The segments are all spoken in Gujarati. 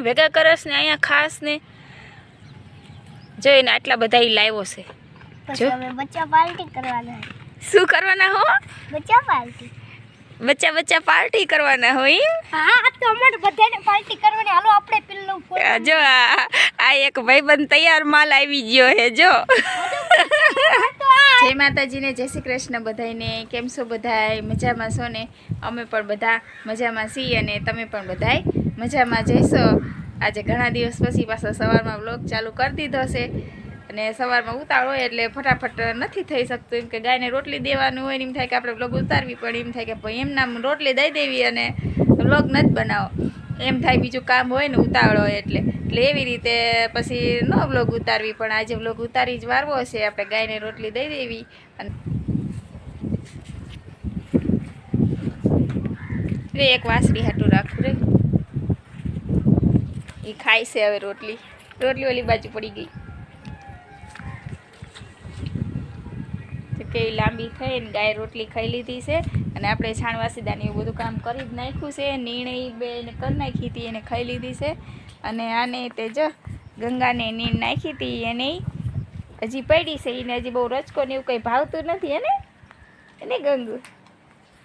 કામ ભેગા કરસ ને અહીંયા ખાસ ને જોઈને આટલા બધા ઈ લાવ્યો છે પછી અમે બચ્ચા પાર્ટી કરવાના શું કરવાના હો બચ્ચા પાર્ટી બચ્ચા પાર્ટી કરવાના હોય હા આ તો અમારે બધાને પાર્ટી કરવાની હાલો આપણે પેલું જો આ એક ભાઈબંધ તૈયાર માલ આવી ગયો હે જો જય માતાજીને જય શ્રી કૃષ્ણ બધાને કેમ છો બધાય મજામાં છો ને અમે પણ બધા મજામાં છીએ અને તમે પણ બધાય મજામાં જઈશો આજે ઘણા દિવસ પછી પાછો સવારમાં વ્લોગ ચાલુ કરી દીધો છે અને સવારમાં ઉતાળ હોય એટલે ફટાફટ નથી થઈ શકતું એમ કે ગાયને રોટલી દેવાનું હોય ને એમ થાય કે આપણે વ્લોગ ઉતારવી પડે એમ થાય કે ભાઈ એમ નામ રોટલી દઈ દેવી અને વ્લોગ નથી બનાવો એમ થાય બીજું કામ હોય ને ઉતાવળ હોય એટલે એવી રીતે પછી ન વ્લોગ ઉતારવી પણ આજે વ્લોગ ઉતારી જ વારવો છે આપણે ગાયને રોટલી દઈ દેવી અને એક વાસળી હાટું રાખવું રે એ ખાય છે હવે રોટલી ઓલી બાજુ પડી ગઈ કે લાંબી થઈ ને ગાય રોટલી ખાઈ લીધી છે અને આપણે છાણવાસીદાને એવું બધું કામ કરી જ નાખ્યું છે નીણ બેને કરી નાખી હતી એને ખાઈ લીધી છે અને આને તે જો ગંગાને નીણ નાખી હતી એને હજી પડી છે એને હજી બહુ રચકો ને એવું કંઈ ભાવતું નથી એને ગંગુ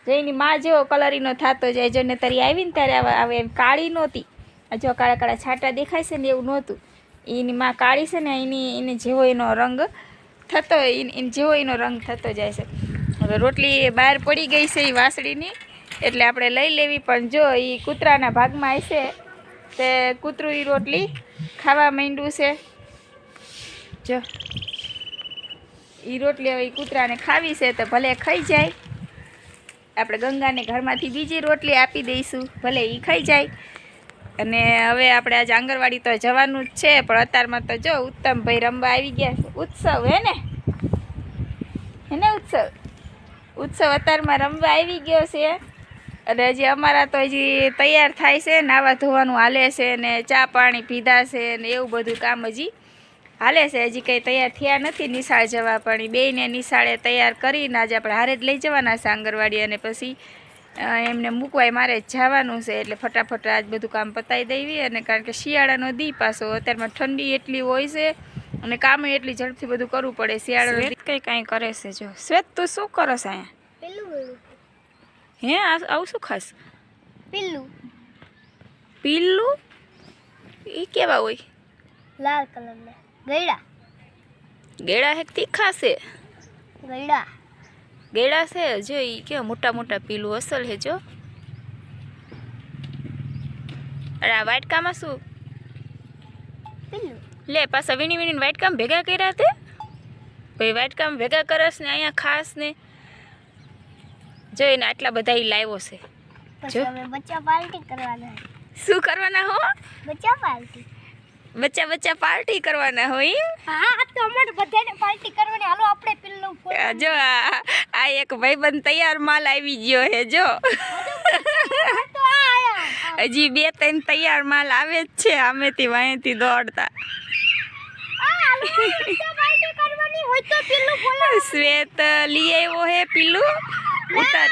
જઈની માં જેવો કલરીનો થતો જાય જો ને તારી આવી ને ત્યારે આવે કાળી નહોતી જો કાળા કાળા છાંટા દેખાય છે ને એવું નહોતું એની માં કાળી છે ને એને જેવો એનો રંગ થતો જેવો એનો રંગ થતો જાય છે હવે રોટલી બહાર પડી ગઈ છે એ વાસળીની એટલે આપણે લઈ લેવી પણ જો એ કૂતરાના ભાગમાં આવશે તે કૂતરું એ રોટલી ખાવા માંડ્યું છે જો એ રોટલી હવે કૂતરાને ખાવી છે તો ભલે ખાઈ જાય આપણે ગંગાને ઘરમાંથી બીજી રોટલી આપી દઈશું ભલે એ ખાઈ જાય અને હવે આપણે આજે આંગણવાડી તો જવાનું જ છે પણ અત્યારમાં તો જો ઉત્તમભાઈ રમવા આવી ગયા છે ઉત્સવ હે ને ઉત્સવ અત્યારમાં રમવા આવી ગયો છે અને હજી અમારા તો હજી તૈયાર થાય છે નાવા ધોવાનું હાલે છે ને ચા પાણી પીધા છે ને એવું બધું કામ હજી હાલે છે હજી કંઈ તૈયાર થયા નથી નિશાળ જવા પણ બેયને નિશાળે તૈયાર કરીને આજે આપણે હારે જ લઈ જવાના છે આંગણવાડી અને પછી એમને મૂકવાય મારે જવાનું છે એટલે ફટાફટ આજ બધું કામ પતાવી દેવી અને કારણ કે શિયાળાનો દી પાછો અત્યારમાં ઠંડી એટલી હોય છે અને કામ એટલી ઝડપથી બધું કરવું પડે શિયાળાનો દી કાંઈ કરે છે જો શ્વેત તું શું કરો છે અહીંયા હે આવું શું ખાસ પીલું એ કેવા હોય લાલ કલરના ગેડા હે તીખા છે ગેડા છે જો એ કેવા મોટા મોટા પીલું અસલ છે જો અરે આ વાટકામાં શું લે પાછા વીણી વાટકામ ભેગા કર્યા તે ભાઈ વાટકામ ભેગા કરસ ને અહીંયા ખાસ ને જોઈને આટલા બધા ઈ લાવ્યો છે પછી અમે બચ્ચા પાર્ટી કરવાના શું કરવાના હો બચ્ચા પાર્ટી કરવાના હોય હા આ તો અમારે બધાને પાર્ટી કરવાની હાલો આપણે પેલું જો આ એક ભાઈબંધ તૈયાર માલ આવી ગયો હે જો હજી 2-3 તૈયાર માલ આવે જ છે આમેથી વાંયથી દોડતા શ્વેત લઈ આવ્યો હે પીલું ઉતાર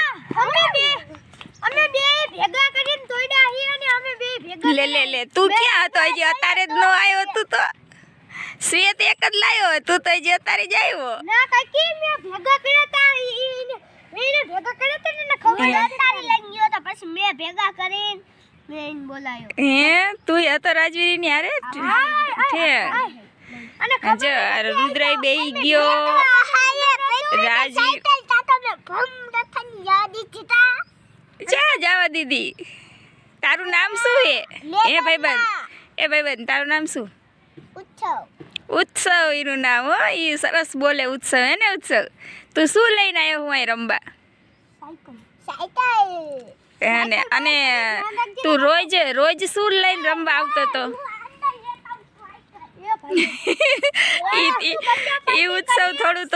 લે તું ક્યાં હતો હજી અત્યારે જ ન આવ્યો તું તો શ્વેત એક જ લાવ્યો તું તો હજી અત્યારે જ આવ્યો ના કાકી મેં ભેગા કર્યા તા એને ભેગા કર્યા તા ને ખબર અત્યારે લઈ ગયો તો પછી મેં ભેગા કરીને મેં બોલાયો હે તું હતો રાજવીરી ની હારે છે અને જો રુદ્રાઈ બેહી ગયો રાજી જા જાવા દીદી તારું નામ શું હે એ ભાઈબંધ તારું નામ શું ઉત્સવ એનું નામ હો એ સરસ બોલે ઉત્સવ હે ને ઉત્સવ તું શું લઈને આવ્યો હું અહીં રમવા અને તું રોજ શું લઈને રમવા આવતો તો એ ઉત્સવ થોડું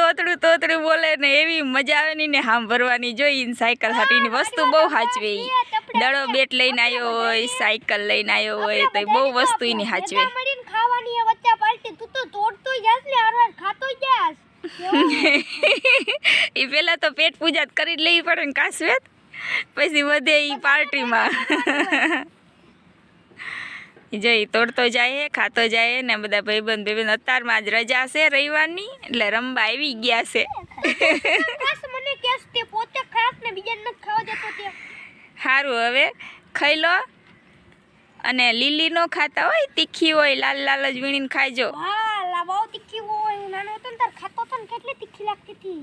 તોતડું બોલે ને એવી મજા આવે ને સાંભળવાની જોઈ સાયકલ હાટીની વસ્તુ બહુ સાચવે દડો બેટ લઈને આવ્યો હોય સાયકલ લઈને આવ્યો હોય તો બહુ વસ્તુ એની સાચવે એ પેલા તો પેટ પૂજા કરી લેવી પડે ને કાશ્વેત પછી વધે એ પાર્ટીમાં જઈ તોડતો જાય ખાતો જાય ને બધા ભાઈબંધ અત્યારમાં જ રજા છે રવિવારની એટલે રમવા આવી ગયા છે. બસ મને કેસ તે પોતે ખાસ ને બીજાને નથી ખાવા દેતો તે. સારું હવે ખાઈ લો અને લીલી નો ખાતા હોય તીખી હોય લાલ લાલ જ વીણીને ખાઈજો. હા લા બહુ તીખી હોય. નાનો હતો ને તાર ખાતો હતો ને કેટલી તીખી લાગતી હતી.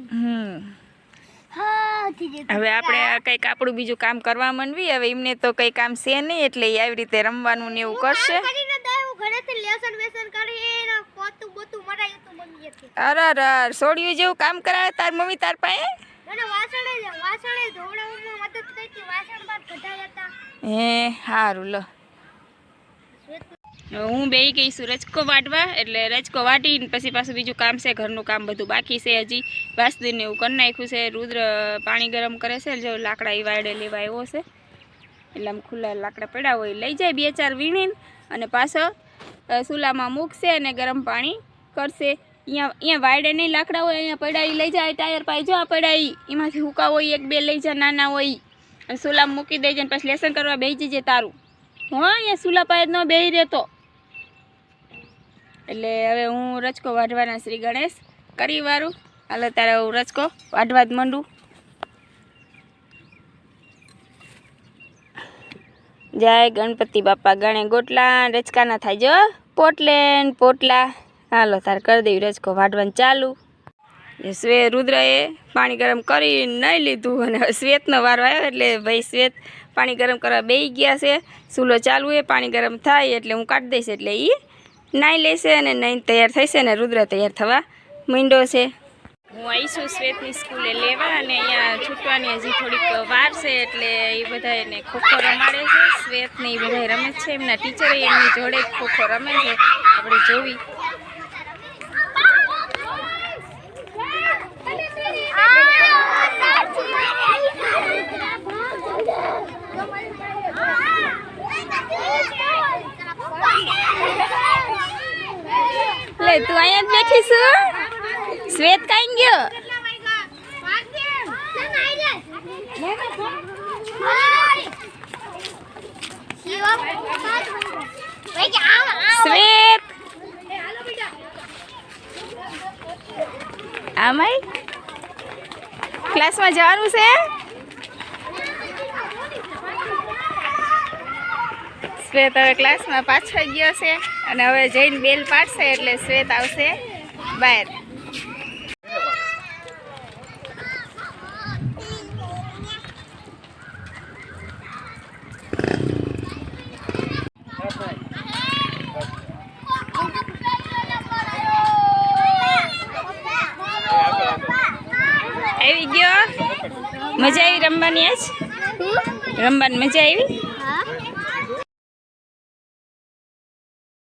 હા હવે આપણે કંઈક આપણું બીજું કામ કરવા માંડવી. હવે એમને તો કંઈ કામ છે નહીં એટલે એ આવી રીતે રમવાનું ને એવું કરશે. અરે સોડિયું જેવું કામ કરાવે તાર મમ્મી તાર પાસે. હે સારું લો. હું બેહી ગઈ છું રચકો વાટવા એટલે રચકો વાટીને પછી પાછું બીજું કામ છે ઘરનું કામ બધું બાકી છે. હજી વાસદીને એવું કરી નાખ્યું છે. રુદ્ર પાણી ગરમ કરે છે જો લાકડા એ વાડે લેવા આવ્યો છે એટલે આમ ખુલ્લા લાકડા પડ્યા હોય લઈ જાય 2-4 વીણીને અને પાછો ચૂલામાં મૂકશે અને ગરમ પાણી કરશે. અહીંયા વાડે નહીં લાકડા હોય અહીંયા પડ્યા લઈ જાય ટાયર પાઈ જો આ પડ્યા એમાંથી હુકા હોય 1-2 લઈ જાય નાના હોય અને ચૂલામાં મૂકી દેજે ને પછી લેસન કરવા બેસી જજે તારું. હા અહીંયા ચૂલા પાયે ન બેસી રહેતો. એટલે હવે હું રચકો વાઢવાના શ્રી ગણેશ કરી વારું. હાલો તારે હું રચકો વાઢવા જ માંડું. જય ગણપતિ બાપા ગણે ગોટલા રચકાના થાય જો પોટલે ને પોટલા. હાલો તારે કરી દેવી રચકો વાઢવાનું ચાલુ. રુદ્રએ પાણી ગરમ કરી નહીં લીધું અને શ્વેતનો વારો આવ્યો એટલે ભાઈ શ્વેત પાણી ગરમ કરવા બેસી ગયા છે. ચૂલો ચાલુ એ પાણી ગરમ થાય એટલે હું કાઢી દઈશ એટલે એ નાહી લેશે અને નહીં તૈયાર થશે ને રુદ્ર તૈયાર થવા માંડ્યો છે. હું આવી છું શ્વેતની સ્કૂલે લેવા અને અહીંયા છૂટવાની હજી થોડીક વાર છે એટલે એ બધા એને ખોખો રમાડે છે. શ્વેતને એ બધા રમે છે. એમના ટીચરે એમની જોડે ખોખો રમે છે. આપણે જોવી. લે તું અહીંયા જ બેઠી છું. શ્વેત કાઈ ગયો. શ્વેત આમાય ક્લાસમાં જવાનું છે. શ્વેત હવે ક્લાસમાં પાછો ગયો છે અને હવે જઈને બેલ પાડશે એટલે શ્વેત આવશે બહાર. આવી ગયો. મજા આવી રમવાની? આજ રમવાની મજા આવી.